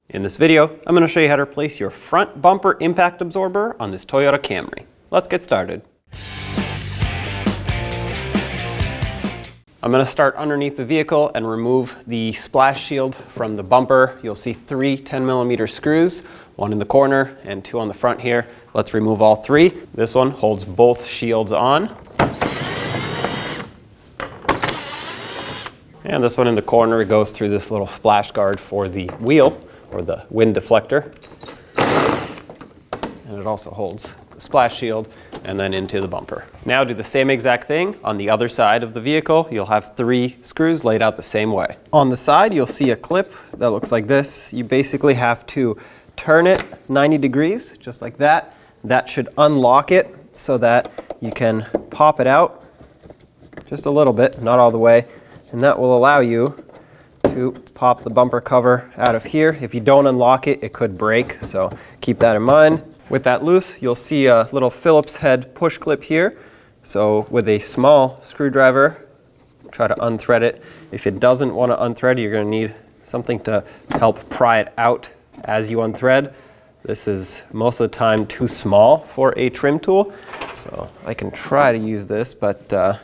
In this video, I'm going to show you how to replace your front bumper impact absorber on this Toyota Camry. Let's get started. I'm going to start underneath the vehicle and remove the splash shield from the bumper. You'll see three 10mm screws, one in the corner and two on the front here. Let's remove all three. This one holds both shields on. And this one in the corner goes through this little splash guard for the wheel, or the wind deflector. And it also holds the splash shield and then into the bumper. Now do the same exact thing on the other side of the vehicle. You'll have three screws laid out the same way. On the side, you'll see a clip that looks like this. You basically have to turn it 90 degrees, just like that. That should unlock it so that you can pop it out just a little bit, not all the way, and that will allow you to pop the bumper cover out of here. If you don't unlock it, it could break, so keep that in mind. With that loose, you'll see a little Phillips head push clip here. So with a small screwdriver, try to unthread it. If it doesn't want to unthread, you're going to need something to help pry it out as you unthread. This is most of the time too small for a trim tool, so I can try to use this, but the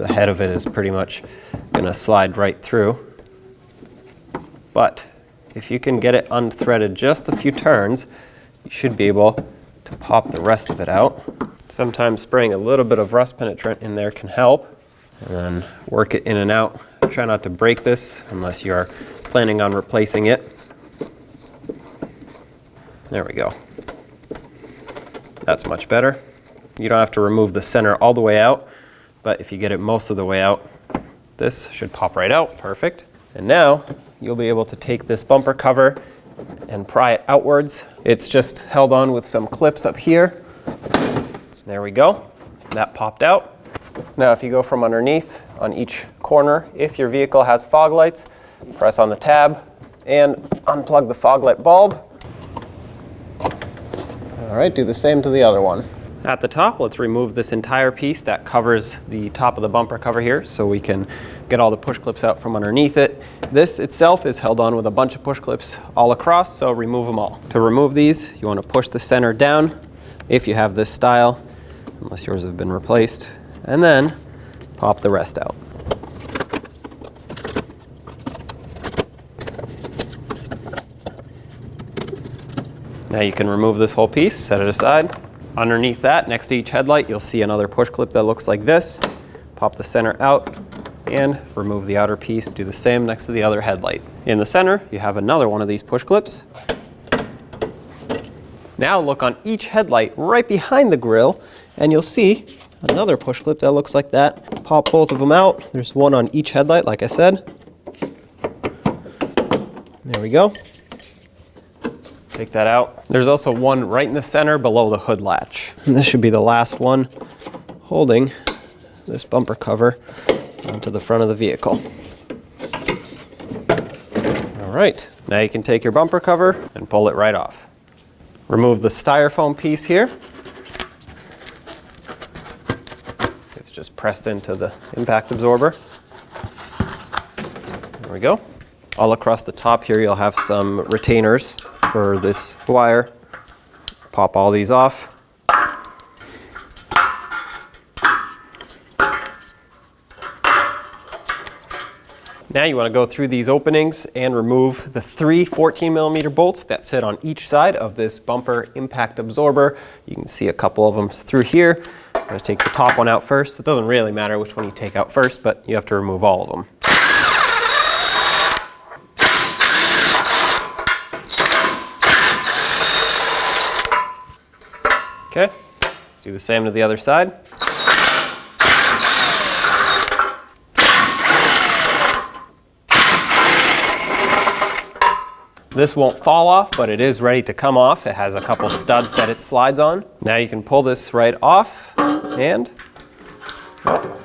head of it is pretty much going to slide right through. But if you can get it unthreaded just a few turns, you should be able to pop the rest of it out. Sometimes spraying a little bit of rust penetrant in there can help, and then work it in and out. Try not to break this unless you are planning on replacing it. There we go. That's much better. You don't have to remove the center all the way out, but if you get it most of the way out, this should pop right out. Perfect. And now you'll be able to take this bumper cover and pry it outwards. It's just held on with some clips up here. There we go. That popped out. Now if you go from underneath on each corner, if your vehicle has fog lights, press on the tab and unplug the fog light bulb. All right, do the same to the other one. At the top, let's remove this entire piece that covers the top of the bumper cover here so we can get all the push clips out from underneath it. This itself is held on with a bunch of push clips all across, so remove them all. To remove these, you want to push the center down if you have this style, unless yours have been replaced, and then pop the rest out. Now you can remove this whole piece, set it aside. Underneath that, next to each headlight, you'll see another push clip that looks like this. Pop the center out and remove the outer piece. Do the same next to the other headlight. In the center, you have another one of these push clips. Now look on each headlight right behind the grille, and you'll see another push clip that looks like that. Pop both of them out. There's one on each headlight, like I said. There we go. Take that out. There's also one right in the center below the hood latch. And this should be the last one holding this bumper cover onto the front of the vehicle. All right, now you can take your bumper cover and pull it right off. Remove the styrofoam piece here. It's just pressed into the impact absorber. There we go. All across the top here, you'll have some retainers for this wire. Pop all these off. Now you want to go through these openings and remove the three 14mm bolts that sit on each side of this bumper impact absorber. You can see a couple of them through here. I'm going to take the top one out first. It doesn't really matter which one you take out first, but you have to remove all of them. Okay, let's do the same to the other side. This won't fall off, but it is ready to come off. It has a couple studs that it slides on. Now you can pull this right off, and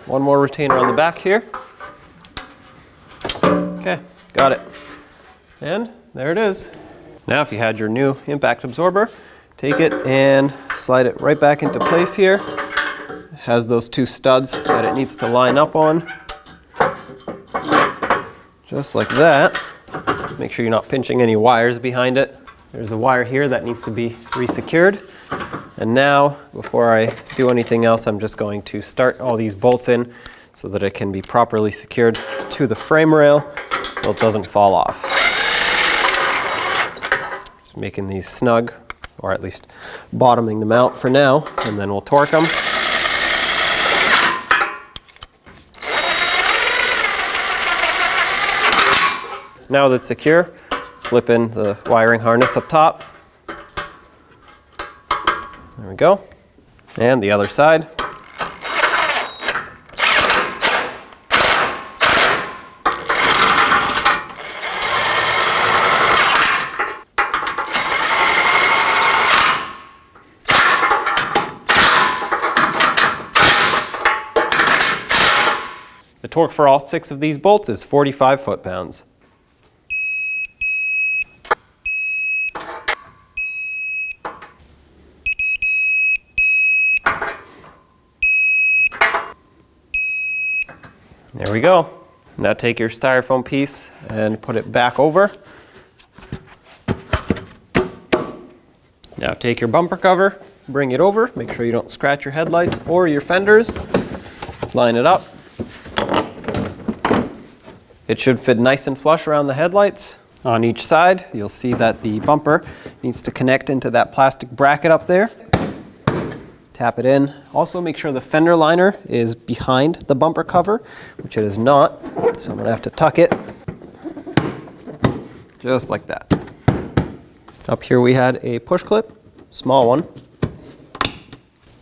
one more retainer on the back here. Okay, got it. And there it is. Now if you had your new impact absorber, take it and slide it right back into place here. It has those two studs that it needs to line up on. Just like that. Make sure you're not pinching any wires behind it. There's a wire here that needs to be re-secured. And now, before I do anything else, I'm just going to start all these bolts in so that it can be properly secured to the frame rail so it doesn't fall off. Just making these snug, or at least bottoming them out for now, and then we'll torque them. Now that it's secure, flip in the wiring harness up top. There we go. And the other side. The torque for all 6 of these bolts is 45 foot-pounds. There we go. Now take your styrofoam piece and put it back over. Now take your bumper cover, bring it over, make sure you don't scratch your headlights or your fenders. Line it up. It should fit nice and flush around the headlights. On each side, you'll see that the bumper needs to connect into that plastic bracket up there. Tap it in. Also make sure the fender liner is behind the bumper cover, which it is not. So I'm going to have to tuck it just like that. Up here we had a push clip, small one.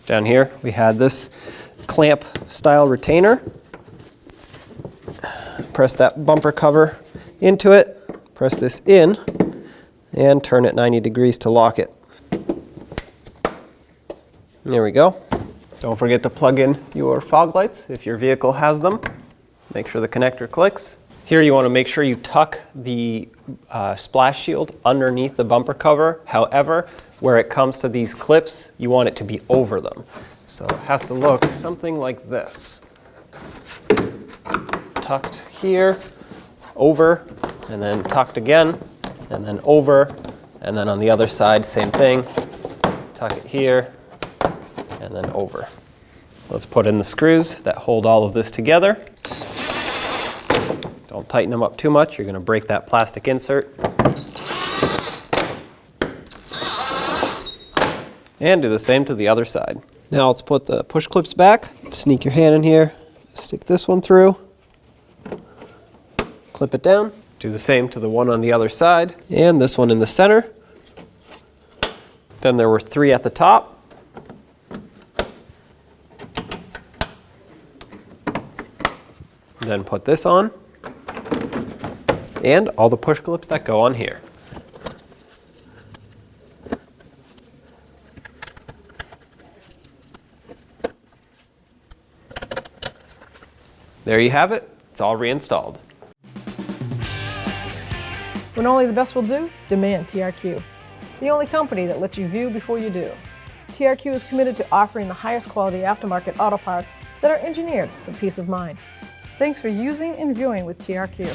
Down here we had this clamp style retainer. Press that bumper cover into it, press this in, and turn it 90 degrees to lock it. There we go. Don't forget to plug in your fog lights if your vehicle has them. Make sure the connector clicks. Here you want to make sure you tuck the splash shield underneath the bumper cover. However, where it comes to these clips, you want it to be over them. So it has to look something like this. Tucked here, over, and then tucked again, and then over, and then on the other side, same thing. Tuck it here, and then over. Let's put in the screws that hold all of this together. Don't tighten them up too much, you're going to break that plastic insert. And do the same to the other side. Now let's put the push clips back. Sneak your hand in here, stick this one through, clip it down. Do the same to the one on the other side, and this one in the center. Then there were 3 at the top. Then put this on, and all the push clips that go on here. There you have it, it's all reinstalled. When only the best will do, demand TRQ. The only company that lets you view before you do. TRQ is committed to offering the highest quality aftermarket auto parts that are engineered for peace of mind. Thanks for using and viewing with TRQ.